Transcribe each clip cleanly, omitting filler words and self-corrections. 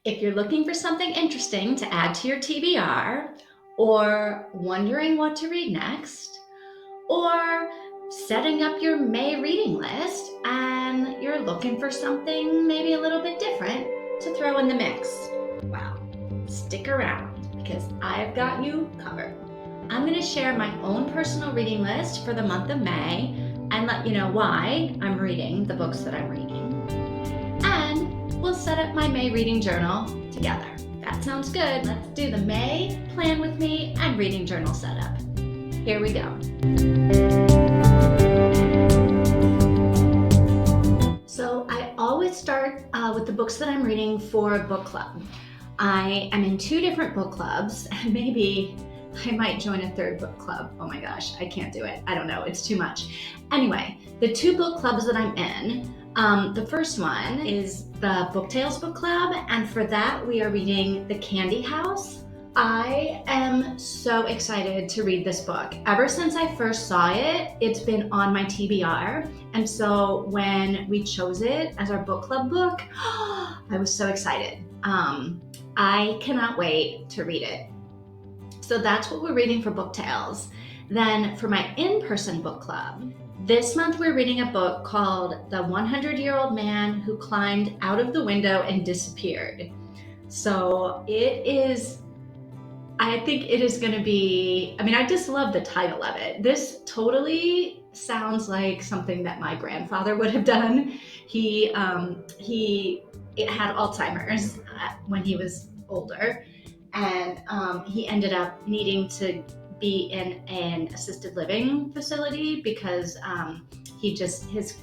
If you're looking for something interesting to add to your TBR, or wondering what to read next, or setting up your May reading list and you're looking for something maybe a little bit different to throw in the mix, well, stick around because I've got you covered. I'm going to share my own personal reading list for the month of May and let you know why I'm reading the books that I'm reading. And we'll set up my May reading journal together. That sounds good. Let's do the May Plan With Me and reading journal setup. Here we go. So I always start with the books that I'm reading for book club. I am in 2 different book clubs, and maybe I might join a 3rd book club. Oh my gosh, I can't do it. I don't know, it's too much. Anyway, the 2 book clubs that I'm in, the first one is the Book Tales book club, and for that we are reading The Candy House. I am so excited to read this book. Ever since I first saw it, it's been on my TBR, and so when we chose it as our book club book, I was so excited. I cannot wait to read it. So that's what we're reading for Book Tales. Then for my in-person book club, this month we're reading a book called The 100-Year-Old Man Who Climbed Out of the Window and Disappeared. So I think it is going to be, I just love the title of it. This totally sounds like something that my grandfather would have done. He had Alzheimer's when he was older, and he ended up needing to be in an assisted living facility because his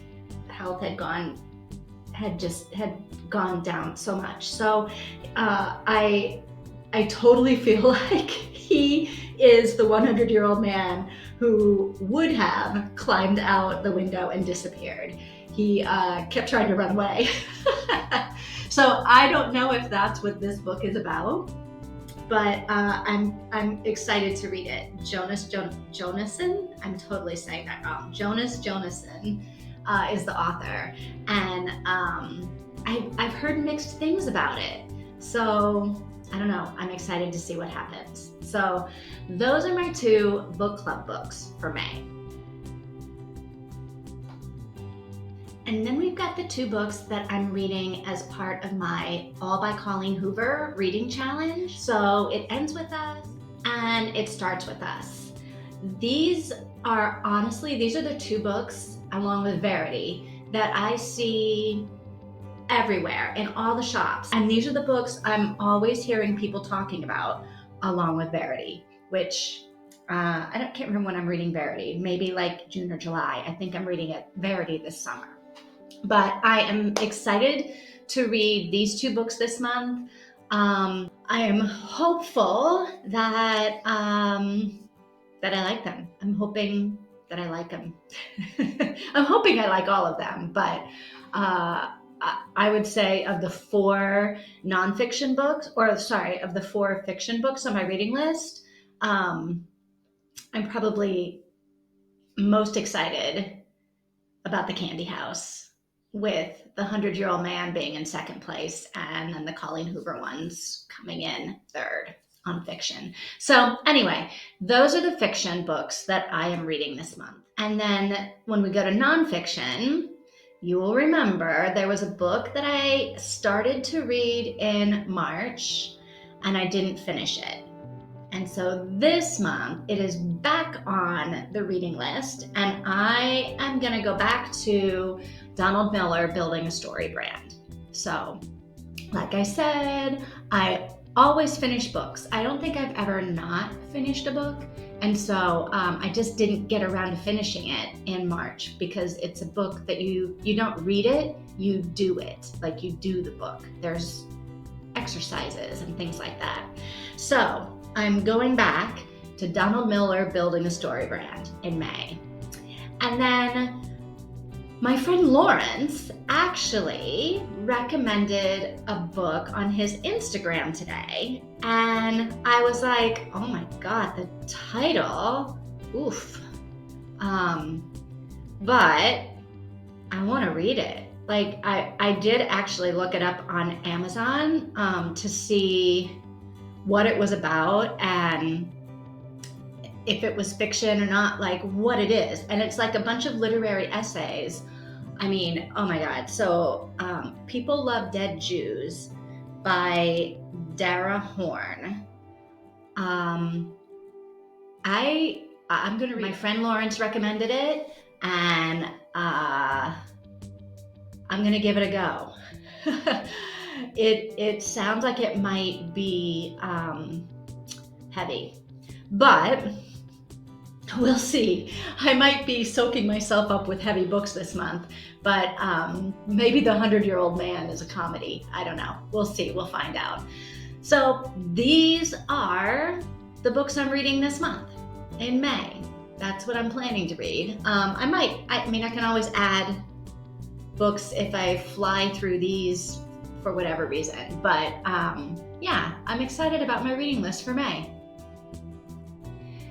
health had gone down so much. So I totally feel like he is the 100-year-old man who would have climbed out the window and disappeared. He kept trying to run away. So I don't know if that's what this book is about, but I'm excited to read it. Jonason, I'm totally saying that wrong. Jonason is the author, and I've heard mixed things about it. So I don't know, I'm excited to see what happens. So those are my 2 book club books for May. And then we've got the 2 books that I'm reading as part of my All by Colleen Hoover reading challenge. So it ends with us and it starts with us. These are the 2 books, along with Verity, that I see everywhere in all the shops. And these are the books I'm always hearing people talking about, along with Verity, which I can't remember when I'm reading Verity, maybe like June or July. I think I'm reading Verity this summer. But I am excited to read these 2 books this month. I am hopeful that I like them. I'm hoping that I like them. I'm hoping I like all of them, but I would say of the 4 nonfiction books, of the 4 fiction books on my reading list, I'm probably most excited about The Candy House, with the 100-Year-Old Man being in 2nd place, and then the Colleen Hoover ones coming in 3rd on fiction. So anyway, those are the fiction books that I am reading this month. And then when we go to nonfiction, you will remember there was a book that I started to read in March and I didn't finish it. And so this month it is back on the reading list, and I am going to go back to Donald Miller, Building a Story Brand. So like I said, I always finish books. I don't think I've ever not finished a book. And so I just didn't get around to finishing it in March, because it's a book that you don't read it, you do it. Like, you do the book. There's exercises and things like that. So I'm going back to Donald Miller, Building a Story Brand in May. And then my friend Lawrence actually recommended a book on his Instagram today, and I was like, oh my God, the title, oof. But I want to read it. Like I did actually look it up on Amazon to see what it was about and if it was fiction or not, like what it is. And it's like a bunch of literary essays. I mean, oh my God. So People Love Dead Jews by Dara Horn. I'm gonna read. My friend Lawrence recommended it, and I'm gonna give it a go. It sounds like it might be heavy, but we'll see. I might be soaking myself up with heavy books this month, but maybe The 100-Year-Old Man is a comedy. I don't know. We'll see. We'll find out. So these are the books I'm reading this month in May. That's what I'm planning to read. I can always add books if I fly through these for whatever reason. But yeah, I'm excited about my reading list for May.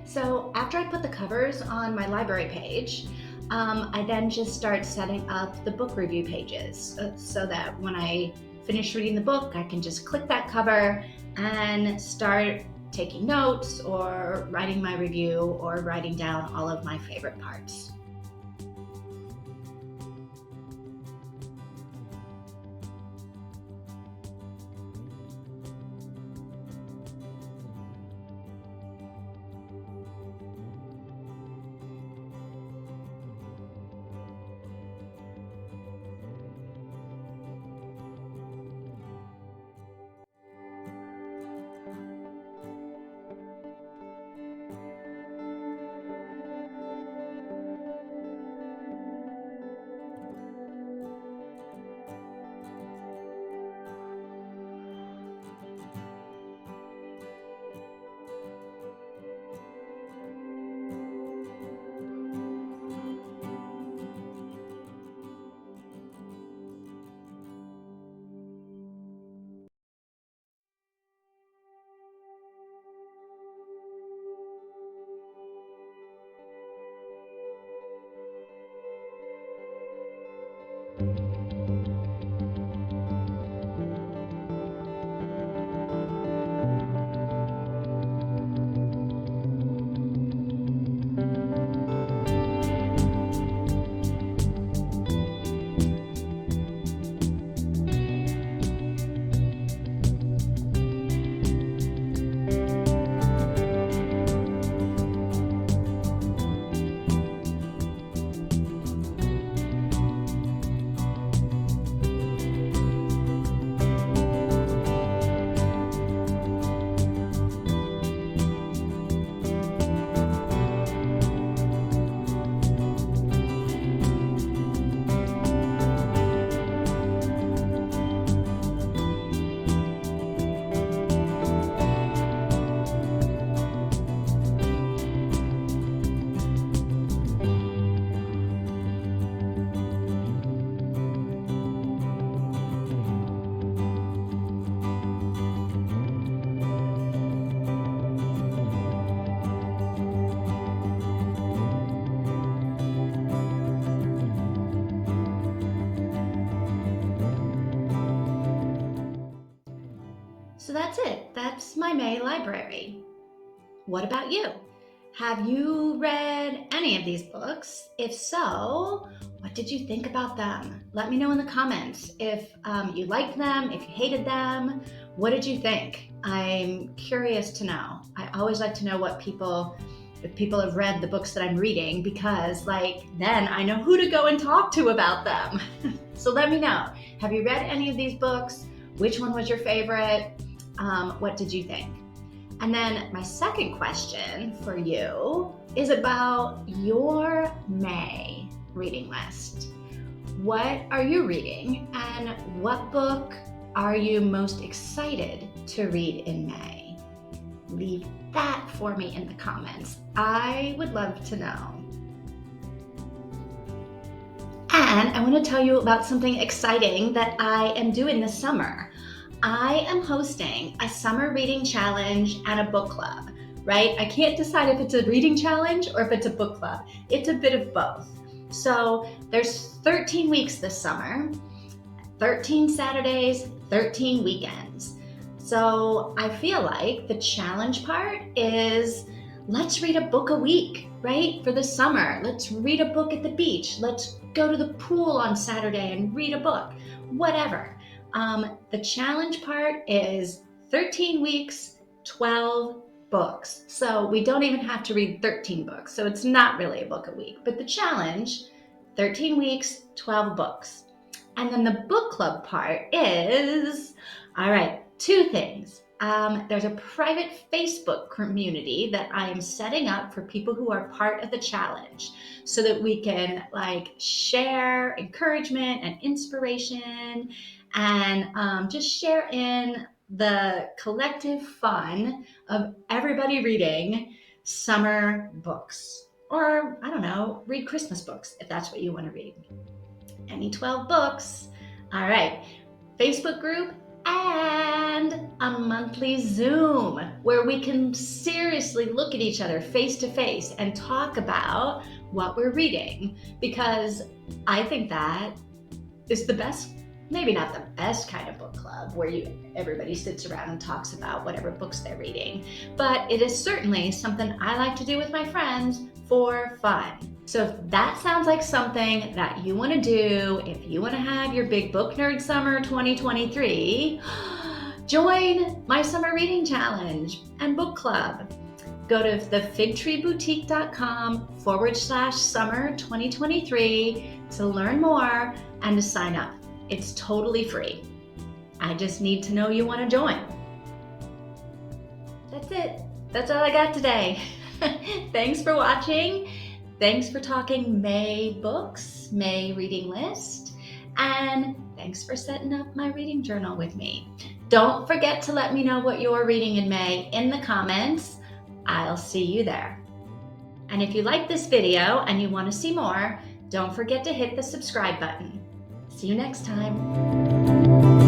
So after I put the covers on my library page, I then just start setting up the book review pages so that when I finish reading the book, I can just click that cover and start taking notes or writing my review or writing down all of my favorite parts. So that's it. That's my May library. What about you? Have you read any of these books? If so, what did you think about them? Let me know in the comments if you liked them, if you hated them. What did you think? I'm curious to know. I always like to know if people have read the books that I'm reading, because then I know who to go and talk to about them. So let me know. Have you read any of these books? Which one was your favorite? What did you think? And then my second question for you is about your May reading list. What are you reading, and what book are you most excited to read in May? Leave that for me in the comments. I would love to know. And I want to tell you about something exciting that I am doing this summer. I am hosting a summer reading challenge and a book club, right? I can't decide if it's a reading challenge or if it's a book club. It's a bit of both. So there's 13 weeks this summer, 13 Saturdays, 13 weekends. So I feel like the challenge part is let's read a book a week, right? For the summer, let's read a book at the beach. Let's go to the pool on Saturday and read a book, whatever. The challenge part is 13 weeks, 12 books. So we don't even have to read 13 books. So it's not really a book a week, but the challenge, 13 weeks, 12 books. And then the book club part is, all right, two things. There's a private Facebook community that I am setting up for people who are part of the challenge so that we can share encouragement and inspiration and just share in the collective fun of everybody reading summer books. Or, I don't know, read Christmas books if that's what you want to read. Any 12 books. All right, Facebook group and a monthly Zoom where we can seriously look at each other face to face and talk about what we're reading, because I think that is the best, maybe not the best kind of book club where everybody sits around and talks about whatever books they're reading, but it is certainly something I like to do with my friends for fun. So if that sounds like something that you want to do, if you want to have your Big Book Nerd Summer 2023, join my Summer Reading Challenge and Book Club. Go to thefigtreeboutique.com/summer 2023 to learn more and to sign up. It's totally free. I just need to know you want to join. That's it. That's all I got today. Thanks for watching. Thanks for talking May books, May reading list, and thanks for setting up my reading journal with me. Don't forget to let me know what you're reading in May in the comments. I'll see you there. And if you like this video and you want to see more, don't forget to hit the subscribe button. See you next time.